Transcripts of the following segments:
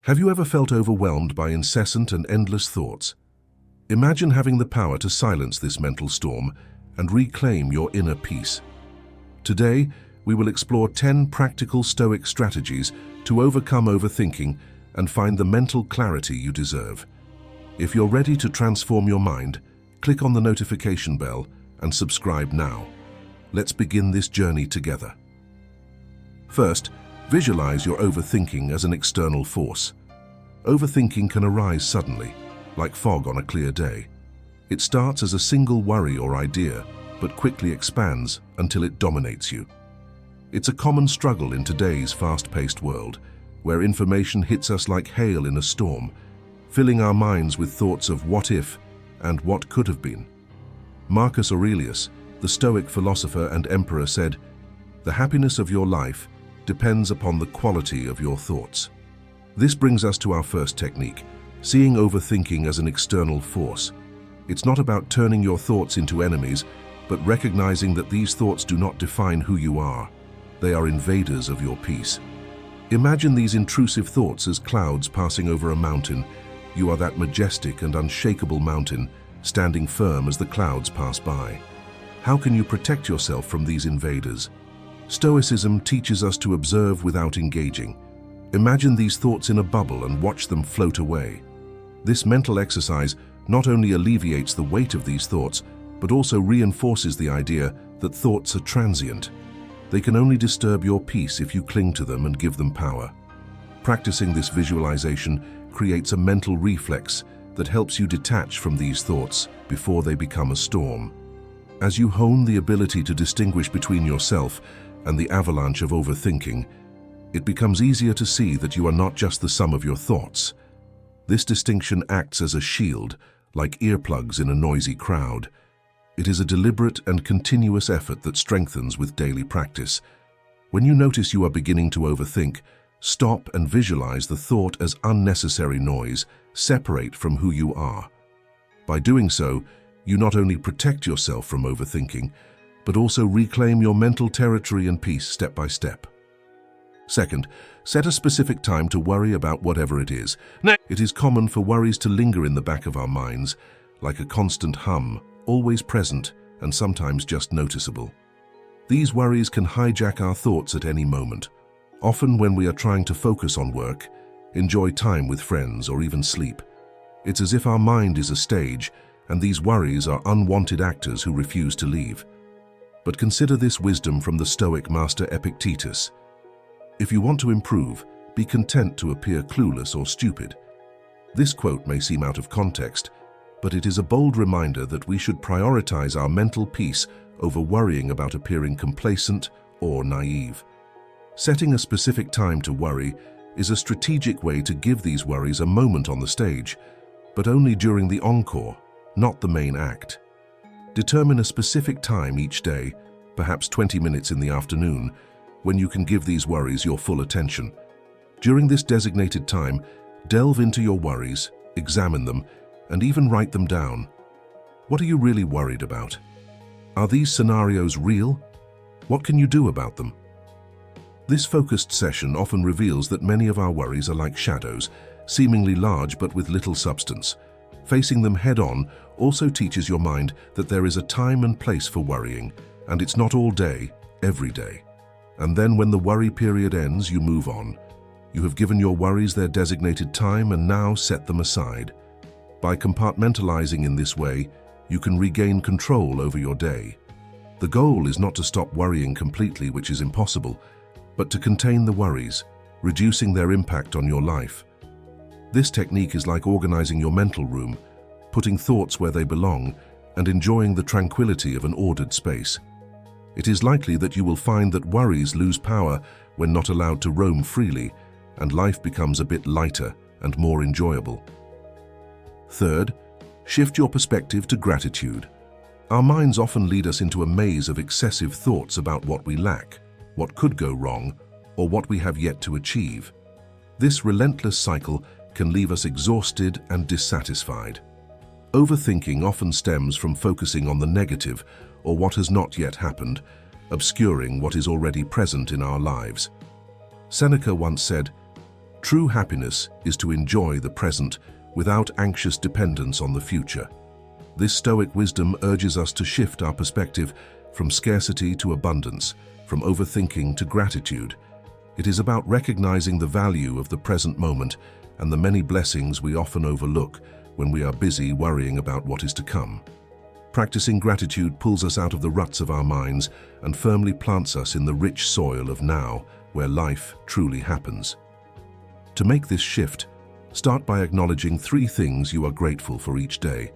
Have you ever felt overwhelmed by incessant and endless thoughts? Imagine having the power to silence this mental storm and reclaim your inner peace. Today, we will explore 10 practical Stoic strategies to overcome overthinking and find the mental clarity you deserve. If you're ready to transform your mind, click on the notification bell and subscribe now. Let's begin this journey together. First, visualize your overthinking as an external force. Overthinking can arise suddenly, like fog on a clear day. It starts as a single worry or idea, but quickly expands until it dominates you. It's a common struggle in today's fast-paced world, where information hits us like hail in a storm, filling our minds with thoughts of what if and what could have been. Marcus Aurelius, the Stoic philosopher and emperor, said, "The happiness of your life depends upon the quality of your thoughts." This brings us to our first technique, seeing overthinking as an external force. It's not about turning your thoughts into enemies, but recognizing that these thoughts do not define who you are. They are invaders of your peace. Imagine these intrusive thoughts as clouds passing over a mountain. You are that majestic and unshakable mountain, standing firm as the clouds pass by. How can you protect yourself from these invaders? Stoicism teaches us to observe without engaging. Imagine these thoughts in a bubble and watch them float away. This mental exercise not only alleviates the weight of these thoughts, but also reinforces the idea that thoughts are transient. They can only disturb your peace if you cling to them and give them power. Practicing this visualization creates a mental reflex that helps you detach from these thoughts before they become a storm. As you hone the ability to distinguish between yourself and the avalanche of overthinking, it becomes easier to see that you are not just the sum of your thoughts. This distinction acts as a shield, like earplugs in a noisy crowd. It is a deliberate and continuous effort that strengthens with daily practice. When you notice you are beginning to overthink, stop and visualize the thought as unnecessary noise, separate from who you are. By doing so, you not only protect yourself from overthinking, but also reclaim your mental territory and peace step by step. Second, set a specific time to worry about whatever it is. It is common for worries to linger in the back of our minds, like a constant hum, always present and sometimes just noticeable. These worries can hijack our thoughts at any moment, often when we are trying to focus on work, enjoy time with friends, or even sleep. It's as if our mind is a stage, and these worries are unwanted actors who refuse to leave. But consider this wisdom from the Stoic master Epictetus. If you want to improve, be content to appear clueless or stupid. This quote may seem out of context, but it is a bold reminder that we should prioritize our mental peace over worrying about appearing complacent or naive. Setting a specific time to worry is a strategic way to give these worries a moment on the stage, but only during the encore, not the main act. Determine a specific time each day, perhaps 20 minutes in the afternoon, when you can give these worries your full attention. During this designated time, delve into your worries, examine them, and even write them down. What are you really worried about? Are these scenarios real? What can you do about them? This focused session often reveals that many of our worries are like shadows, seemingly large but with little substance. Facing them head-on also teaches your mind that there is a time and place for worrying, and it's not all day, every day. And then when the worry period ends, you move on. You have given your worries their designated time and now set them aside. By compartmentalizing in this way, you can regain control over your day. The goal is not to stop worrying completely, which is impossible, but to contain the worries, reducing their impact on your life. This technique is like organizing your mental room, putting thoughts where they belong, and enjoying the tranquility of an ordered space. It is likely that you will find that worries lose power when not allowed to roam freely, and life becomes a bit lighter and more enjoyable. Third, shift your perspective to gratitude. Our minds often lead us into a maze of excessive thoughts about what we lack, what could go wrong, or what we have yet to achieve. This relentless cycle can leave us exhausted and dissatisfied. Overthinking often stems from focusing on the negative or what has not yet happened, obscuring what is already present in our lives. Seneca once said, True happiness is to enjoy the present without anxious dependence on the future. This Stoic wisdom urges us to shift our perspective from scarcity to abundance, from overthinking to gratitude. It is about recognizing the value of the present moment and the many blessings we often overlook when we are busy worrying about what is to come. Practicing gratitude pulls us out of the ruts of our minds and firmly plants us in the rich soil of now, where life truly happens. To make this shift, start by acknowledging 3 things you are grateful for each day.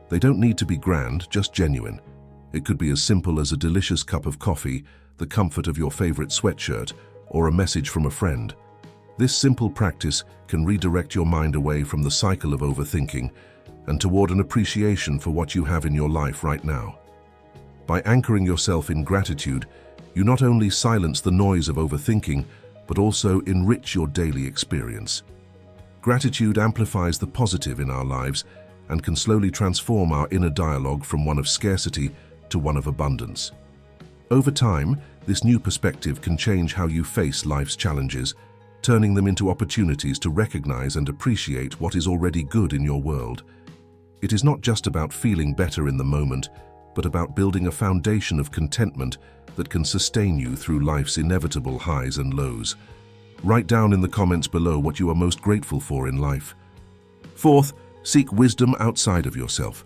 They don't need to be grand, just genuine. It could be as simple as a delicious cup of coffee, the comfort of your favorite sweatshirt, or a message from a friend. This simple practice can redirect your mind away from the cycle of overthinking and toward an appreciation for what you have in your life right now. By anchoring yourself in gratitude, you not only silence the noise of overthinking, but also enrich your daily experience. Gratitude amplifies the positive in our lives and can slowly transform our inner dialogue from one of scarcity to one of abundance. Over time, this new perspective can change how you face life's challenges, turning them into opportunities to recognize and appreciate what is already good in your world. It is not just about feeling better in the moment, but about building a foundation of contentment that can sustain you through life's inevitable highs and lows. Write down in the comments below what you are most grateful for in life. 4th, seek wisdom outside of yourself.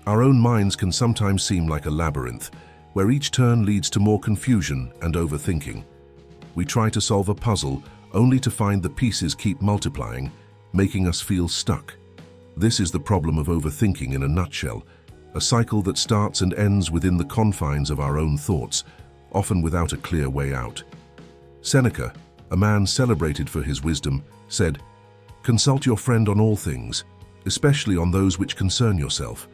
Our own minds can sometimes seem like a labyrinth, where each turn leads to more confusion and overthinking. We try to solve a puzzle only to find the pieces keep multiplying, making us feel stuck. This is the problem of overthinking in a nutshell, a cycle that starts and ends within the confines of our own thoughts, often without a clear way out. Seneca, a man celebrated for his wisdom, said, "Consult your friend on all things, especially on those which concern yourself.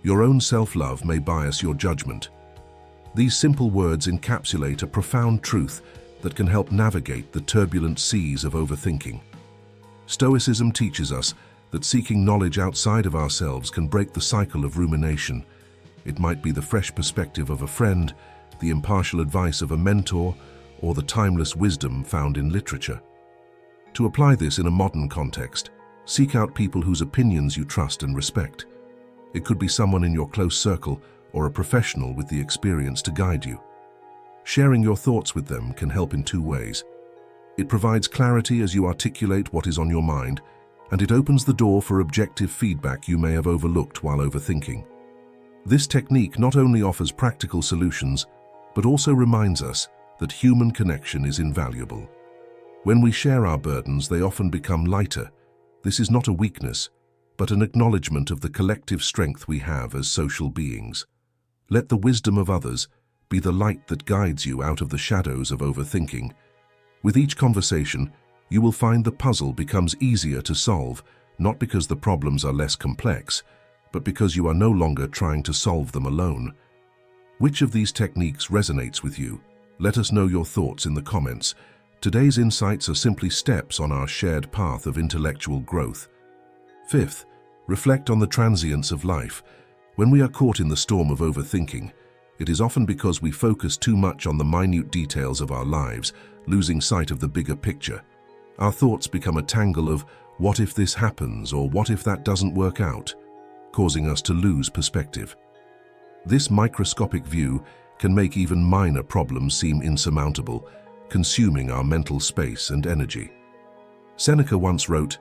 Your own self-love may bias your judgment." These simple words encapsulate a profound truth that can help navigate the turbulent seas of overthinking. Stoicism teaches us that seeking knowledge outside of ourselves can break the cycle of rumination. It might be the fresh perspective of a friend, the impartial advice of a mentor, or the timeless wisdom found in literature. To apply this in a modern context, seek out people whose opinions you trust and respect. It could be someone in your close circle or a professional with the experience to guide you. Sharing your thoughts with them can help in 2 ways. It provides clarity as you articulate what is on your mind, and it opens the door for objective feedback you may have overlooked while overthinking. This technique not only offers practical solutions, but also reminds us that human connection is invaluable. When we share our burdens, they often become lighter. This is not a weakness, but an acknowledgement of the collective strength we have as social beings. Let the wisdom of others be the light that guides you out of the shadows of overthinking. With each conversation, you will find the puzzle becomes easier to solve, not because the problems are less complex, but because you are no longer trying to solve them alone. Which of these techniques resonates with you? Let us know your thoughts in the comments. Today's insights are simply steps on our shared path of intellectual growth. 5th, reflect on the transience of life. When we are caught in the storm of overthinking, it is often because we focus too much on the minute details of our lives, losing sight of the bigger picture. Our thoughts become a tangle of what if this happens or what if that doesn't work out, causing us to lose perspective. This microscopic view can make even minor problems seem insurmountable, consuming our mental space and energy. Seneca once wrote,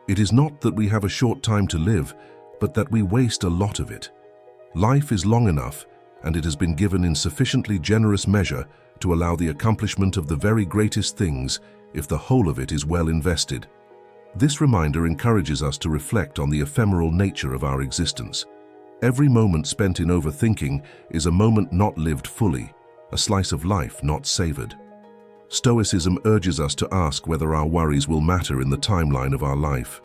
"It is not that we have a short time to live, but that we waste a lot of it. Life is long enough, and it has been given in sufficiently generous measure to allow the accomplishment of the very greatest things if the whole of it is well invested." This reminder encourages us to reflect on the ephemeral nature of our existence. Every moment spent in overthinking is a moment not lived fully, a slice of life not savored. Stoicism urges us to ask whether our worries will matter in the timeline of our life.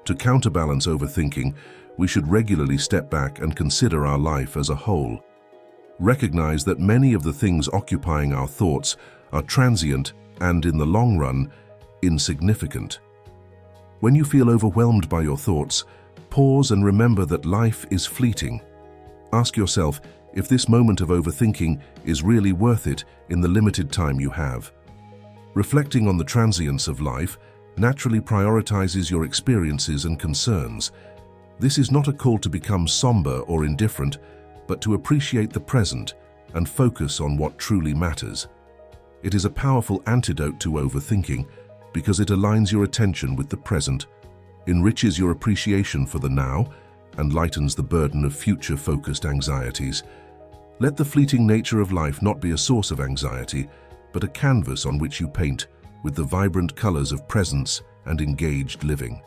To counterbalance overthinking, we should regularly step back and consider our life as a whole. Recognize that many of the things occupying our thoughts are transient and, in the long run, insignificant. When you feel overwhelmed by your thoughts, pause and remember that life is fleeting. Ask yourself if this moment of overthinking is really worth it in the limited time you have. Reflecting on the transience of life naturally prioritizes your experiences and concerns. This is not a call to become somber or indifferent, but to appreciate the present and focus on what truly matters. It is a powerful antidote to overthinking because it aligns your attention with the present, enriches your appreciation for the now, and lightens the burden of future-focused anxieties. Let the fleeting nature of life not be a source of anxiety, but a canvas on which you paint with the vibrant colors of presence and engaged living.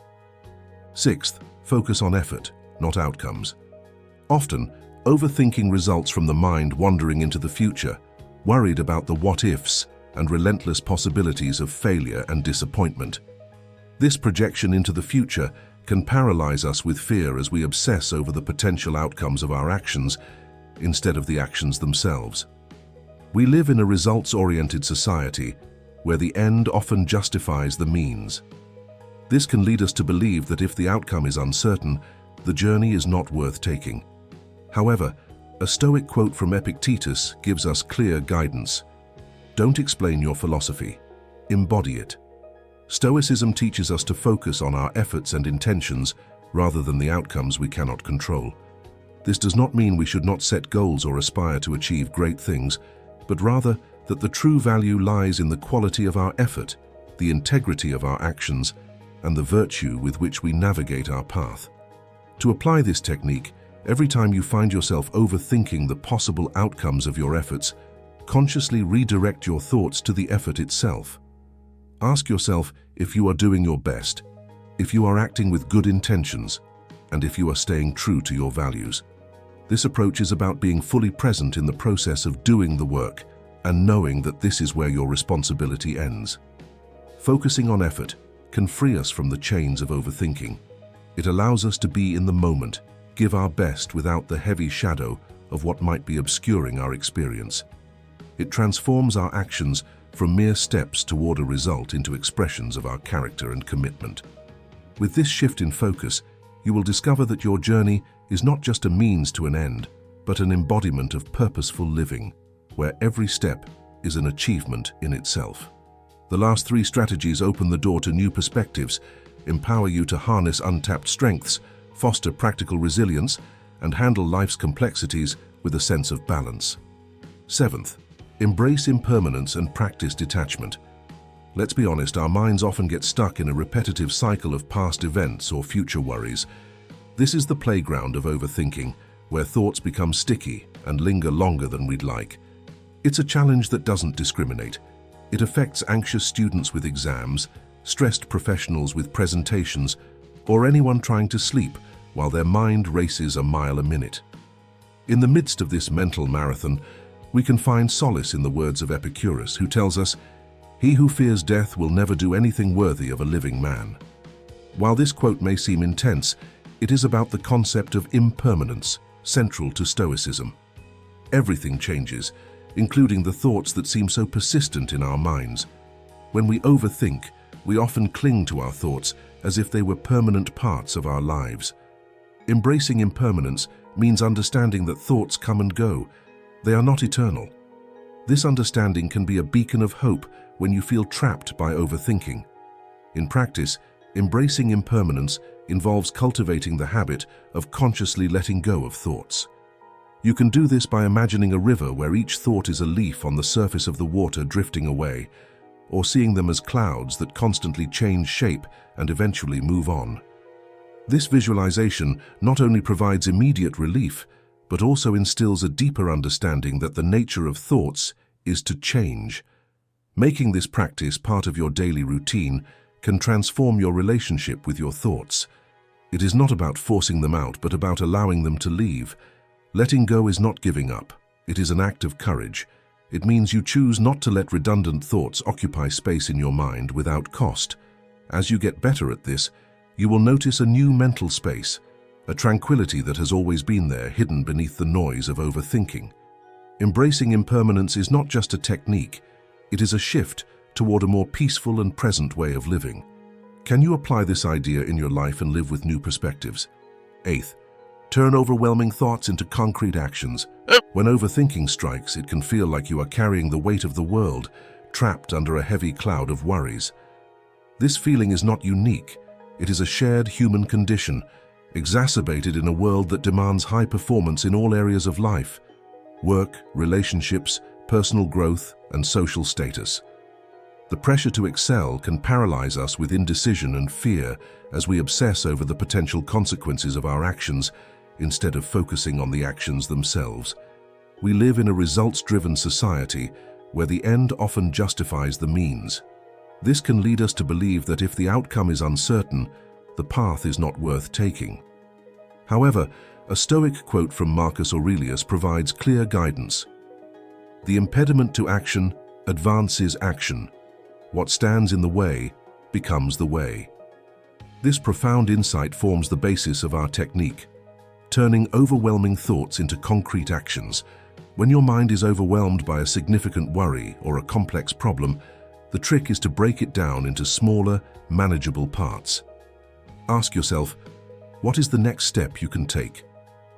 Sixth, focus on effort, not outcomes. Often, overthinking results from the mind wandering into the future, worried about the what-ifs and relentless possibilities of failure and disappointment. This projection into the future can paralyze us with fear as we obsess over the potential outcomes of our actions instead of the actions themselves. We live in a results-oriented society where the end often justifies the means. This can lead us to believe that if the outcome is uncertain, the journey is not worth taking. However, a Stoic quote from Epictetus gives us clear guidance. Don't explain your philosophy, embody it. Stoicism teaches us to focus on our efforts and intentions rather than the outcomes we cannot control. This does not mean we should not set goals or aspire to achieve great things, but rather that the true value lies in the quality of our effort, the integrity of our actions, and the virtue with which we navigate our path. To apply this technique, every time you find yourself overthinking the possible outcomes of your efforts, consciously redirect your thoughts to the effort itself. Ask yourself if you are doing your best, if you are acting with good intentions, and if you are staying true to your values. This approach is about being fully present in the process of doing the work and knowing that this is where your responsibility ends. Focusing on effort can free us from the chains of overthinking. It allows us to be in the moment, give our best without the heavy shadow of what might be obscuring our experience. It transforms our actions from mere steps toward a result into expressions of our character and commitment. With this shift in focus, you will discover that your journey is not just a means to an end, but an embodiment of purposeful living, where every step is an achievement in itself. The last three strategies open the door to new perspectives, empower you to harness untapped strengths, foster practical resilience, and handle life's complexities with a sense of balance. Seventh, embrace impermanence and practice detachment. Let's be honest, our minds often get stuck in a repetitive cycle of past events or future worries. This is the playground of overthinking, where thoughts become sticky and linger longer than we'd like. It's a challenge that doesn't discriminate. It affects anxious students with exams, stressed professionals with presentations, or anyone trying to sleep while their mind races a mile a minute. In the midst of this mental marathon, we can find solace in the words of Epicurus, who tells us, "He who fears death will never do anything worthy of a living man." While this quote may seem intense, it is about the concept of impermanence, central to Stoicism. Everything changes, including the thoughts that seem so persistent in our minds. When we overthink, we often cling to our thoughts as if they were permanent parts of our lives. Embracing impermanence means understanding that thoughts come and go. They are not eternal. This understanding can be a beacon of hope when you feel trapped by overthinking. In practice, embracing impermanence involves cultivating the habit of consciously letting go of thoughts. You can do this by imagining a river where each thought is a leaf on the surface of the water drifting away, or seeing them as clouds that constantly change shape and eventually move on. This visualization not only provides immediate relief, but also instills a deeper understanding that the nature of thoughts is to change. Making this practice part of your daily routine can transform your relationship with your thoughts. It is not about forcing them out, but about allowing them to leave. Letting go is not giving up. It is an act of courage. It means you choose not to let redundant thoughts occupy space in your mind without cost. As you get better at this, you will notice a new mental space, a tranquility that has always been there, hidden beneath the noise of overthinking. Embracing impermanence is not just a technique, it is a shift toward a more peaceful and present way of living. Can you apply this idea in your life and live with new perspectives? Eighth, turn overwhelming thoughts into concrete actions. When overthinking strikes, it can feel like you are carrying the weight of the world, trapped under a heavy cloud of worries. This feeling is not unique. It is a shared human condition, exacerbated in a world that demands high performance in all areas of life: work, relationships, personal growth, and social status. The pressure to excel can paralyze us with indecision and fear as we obsess over the potential consequences of our actions instead of focusing on the actions themselves. We live in a results-driven society where the end often justifies the means. This can lead us to believe that if the outcome is uncertain, the path is not worth taking. However, a Stoic quote from Marcus Aurelius provides clear guidance. "The impediment to action advances action. What stands in the way becomes the way." This profound insight forms the basis of our technique, turning overwhelming thoughts into concrete actions. When your mind is overwhelmed by a significant worry or a complex problem, the trick is to break it down into smaller, manageable parts. Ask yourself, what is the next step you can take?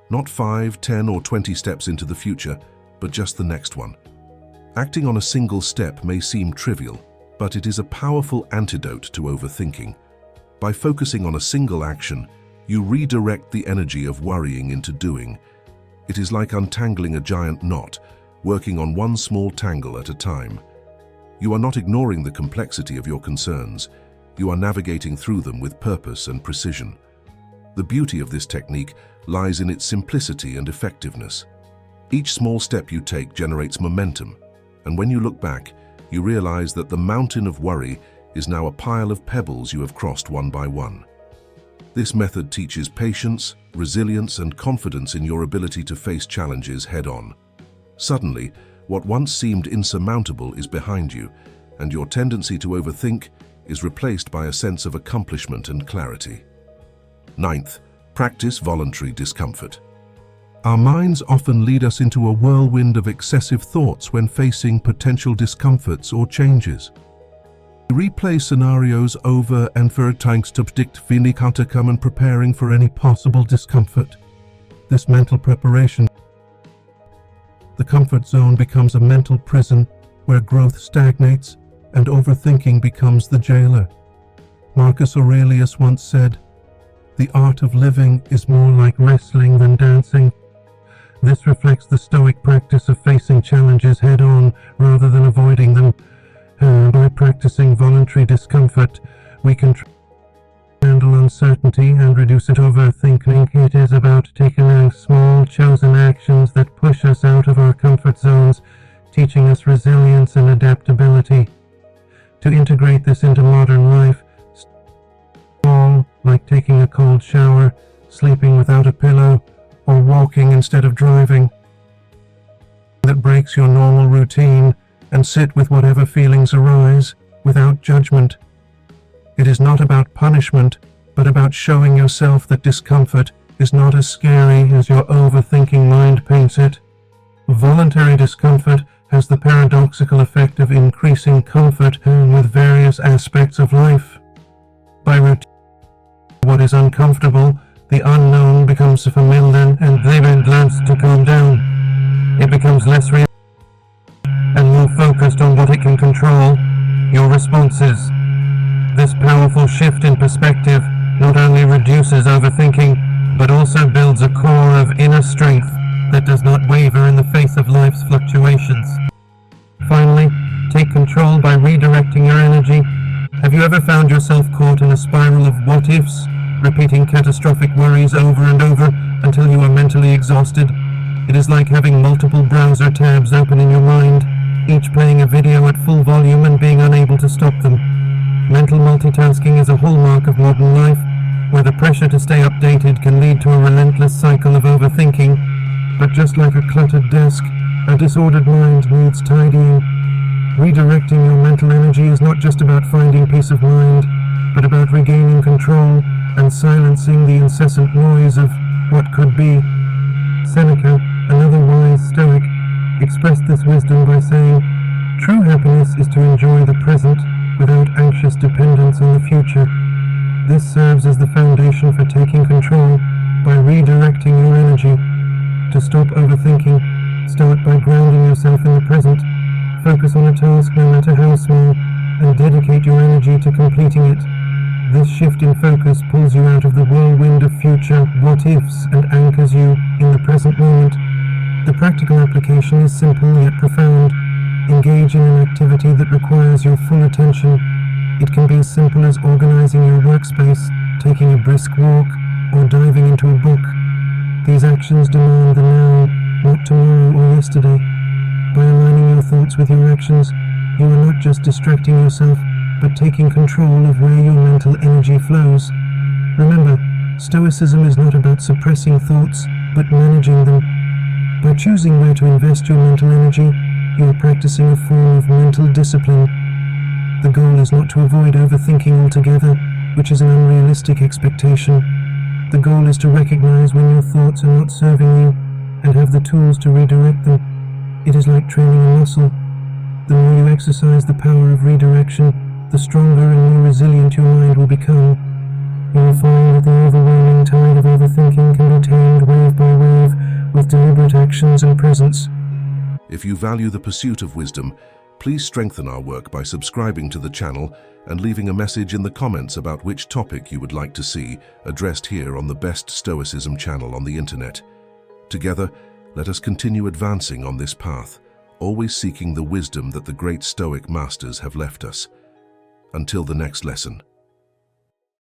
Not 5, 10, or 20 steps into the future, but just the next one. Acting on a single step may seem trivial, but it is a powerful antidote to overthinking. By focusing on a single action, you redirect the energy of worrying into doing. It is like untangling a giant knot, working on one small tangle at a time. You are not ignoring the complexity of your concerns. You are navigating through them with purpose and precision. The beauty of this technique lies in its simplicity and effectiveness. Each small step you take generates momentum, and when you look back, you realize that the mountain of worry is now a pile of pebbles you have crossed one by one. This method teaches patience, resilience, and confidence in your ability to face challenges head-on. Suddenly, what once seemed insurmountable is behind you, and your tendency to overthink is replaced by a sense of accomplishment and clarity. 9th, practice voluntary discomfort. Our minds often lead us into a whirlwind of excessive thoughts when facing potential discomforts or changes. We replay scenarios over and over thanks to predict outcome and preparing for any possible discomfort. This mental preparation, the comfort zone becomes a mental prison where growth stagnates and overthinking becomes the jailer. Marcus Aurelius once said, "The art of living is more like wrestling than dancing." This reflects the Stoic practice of facing challenges head-on rather than avoiding them. By practicing voluntary discomfort, we can handle uncertainty and reduce it. Overthinking, it is about taking small, chosen actions that push us out of our comfort zones, teaching us resilience and adaptability. To integrate this into modern life, small, like taking a cold shower, sleeping without a pillow, or walking instead of driving, that breaks your normal routine, and sit with whatever feelings arise without judgment. It is not about punishment, but about showing yourself that discomfort is not as scary as your overthinking mind paints it. Voluntary discomfort has the paradoxical effect of increasing comfort with various aspects of life. By routine, what is uncomfortable, the unknown becomes familiar, and then learns to calm down. It becomes less real and more focused on what it can control, your responses. This powerful shift in perspective not only reduces overthinking, but also builds a core of inner strength that does not waver in the face of life's fluctuations. Finally, take control by redirecting your energy. Have you ever found yourself caught in a spiral of what-ifs, repeating catastrophic worries over and over until you are mentally exhausted? It is like having multiple browser tabs open in your mind, each playing a video at full volume and being unable to stop them. Mental multitasking is a hallmark of modern life, where the pressure to stay updated can lead to a relentless cycle of overthinking. But just like a cluttered desk, a disordered mind needs tidying. Redirecting your mental energy is not just about finding peace of mind, but about regaining control and silencing the incessant noise of what could be. Seneca, another wise Stoic, expressed this wisdom by saying, "True happiness is to enjoy the present without anxious dependence on the future." This serves as the foundation for taking control by redirecting your energy. To stop overthinking, start by grounding yourself in the present. Focus on a task no matter how small, and dedicate your energy to completing it. This shift in focus pulls you out of the whirlwind of future what-ifs and anchors you in the present moment. The practical application is simple yet profound. Engage in an activity that requires your full attention. It can be as simple as organizing your workspace, taking a brisk walk, or diving into a book. These actions demand the now, not tomorrow or yesterday. By aligning your thoughts with your actions, you are not just distracting yourself, but taking control of where your mental energy flows. Remember, Stoicism is not about suppressing thoughts, but managing them. By choosing where to invest your mental energy, you are practicing a form of mental discipline. The goal is not to avoid overthinking altogether, which is an unrealistic expectation. The goal is to recognize when your thoughts are not serving you and have the tools to redirect them. It is like training a muscle. The more you exercise the power of redirection, the stronger and more resilient your mind will become. You will find that the overwhelming tide of overthinking can be tamed wave by wave with deliberate actions and presence. If you value the pursuit of wisdom, please strengthen our work by subscribing to the channel and leaving a message in the comments about which topic you would like to see addressed here on the best Stoicism channel on the internet. Together, let us continue advancing on this path, always seeking the wisdom that the great Stoic masters have left us. Until the next lesson.